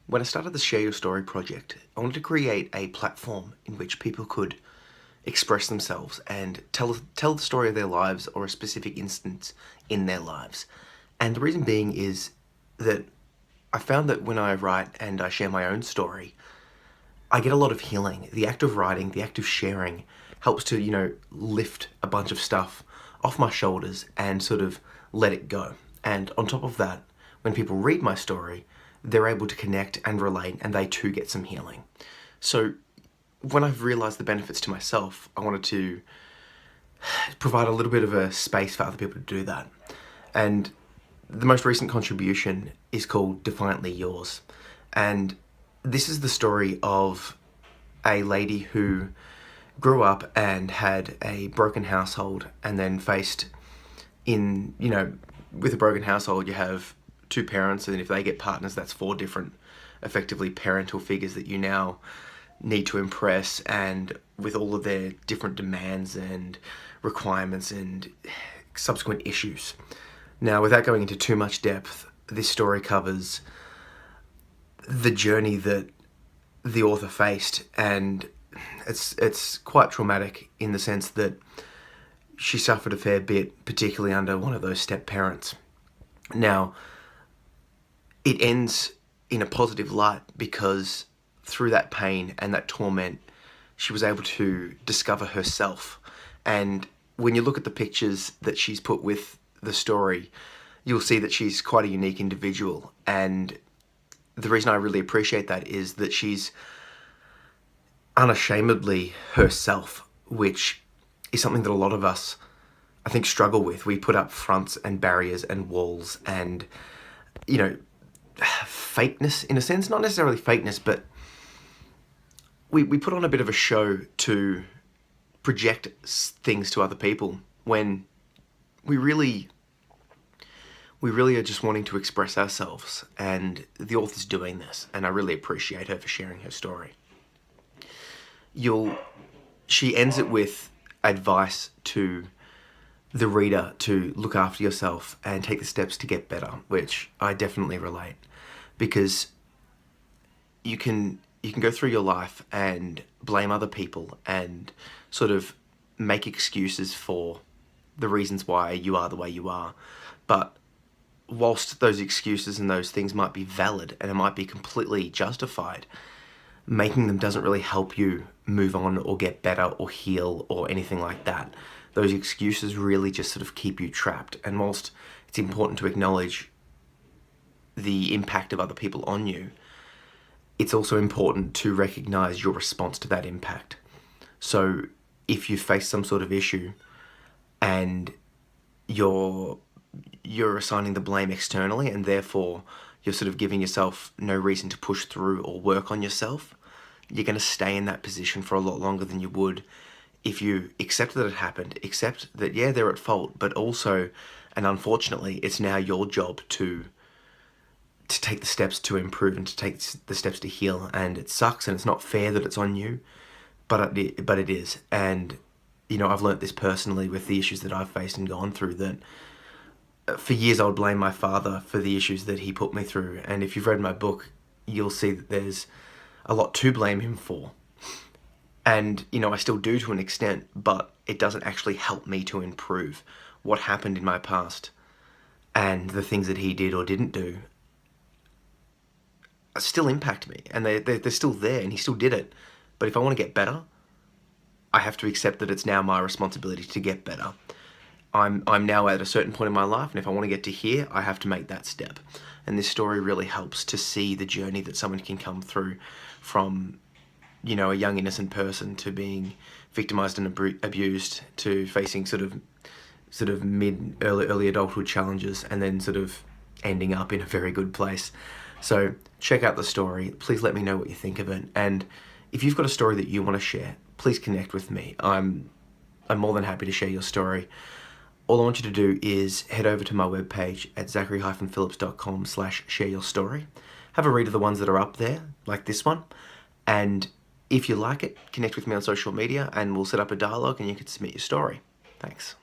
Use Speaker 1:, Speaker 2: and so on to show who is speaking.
Speaker 1: When I started the Share Your Story project, I wanted to create a platform in which people could express themselves and tell the story of their lives or a specific instance in their lives. And the reason being is that I found that when I write and I share my own story, I get a lot of healing. The act of writing, the act of sharing helps to, lift a bunch of stuff off my shoulders and sort of let it go. And on top of that, when people read my story, they're able to connect and relate, and they too get some healing. So when I've realized the benefits to myself, I wanted to provide a little bit of a space for other people to do that. And the most recent contribution is called Defiantly Yours. And this is the story of a lady who grew up and had a broken household, and then faced with a broken household, you have two parents, and if they get partners, that's four different, effectively, parental figures that you now need to impress, and with all of their different demands and requirements and subsequent issues. Now, without going into too much depth, this story covers the journey that the author faced, and it's quite traumatic in the sense that she suffered a fair bit, particularly under one of those step parents. Now, it ends in a positive light because through that pain and that torment, she was able to discover herself. And when you look at the pictures that she's put with the story, you'll see that she's quite a unique individual. And the reason I really appreciate that is that she's unashamedly herself, which is something that a lot of us, I think, struggle with. We put up fronts and barriers and walls and, fakeness in a sense. Not necessarily fakeness, but we put on a bit of a show to project things to other people when we really are just wanting to express ourselves. And the author's doing this, and I really appreciate her for sharing her story. She ends it with advice to the reader to look after yourself and take the steps to get better, which I definitely relate, because you can go through your life and blame other people and sort of make excuses for the reasons why you are the way you are. But whilst those excuses and those things might be valid and it might be completely justified, making them doesn't really help you move on or get better or heal or anything like that. Those excuses really just sort of keep you trapped. And whilst it's important to acknowledge the impact of other people on you, it's also important to recognize your response to that impact. So if you face some sort of issue and you're assigning the blame externally, and therefore you're sort of giving yourself no reason to push through or work on yourself, you're going to stay in that position for a lot longer than you would if you accept that it happened, accept that, yeah, they're at fault, but also, and unfortunately, it's now your job to take the steps to improve and to take the steps to heal. And it sucks, and it's not fair that it's on you, but it is. And, I've learnt this personally with the issues that I've faced and gone through, that for years I would blame my father for the issues that he put me through. And if you've read my book, you'll see that there's a lot to blame him for. And, I still do to an extent, but it doesn't actually help me to improve. What happened in my past and the things that he did or didn't do still impact me, and they're still there, and he still did it. But if I want to get better, I have to accept that it's now my responsibility to get better. I'm now at a certain point in my life, and if I want to get to here, I have to make that step. And this story really helps to see the journey that someone can come through from, a young innocent person to being victimized and abused, to facing sort of early adulthood challenges, and then sort of ending up in a very good place. So check out the story. Please let me know what you think of it. And if you've got a story that you want to share, please connect with me. I'm more than happy to share your story. All I want you to do is head over to my webpage at zachary-phillips.com/shareyourstory. Have a read of the ones that are up there, like this one. And if you like it, connect with me on social media and we'll set up a dialogue and you can submit your story. Thanks.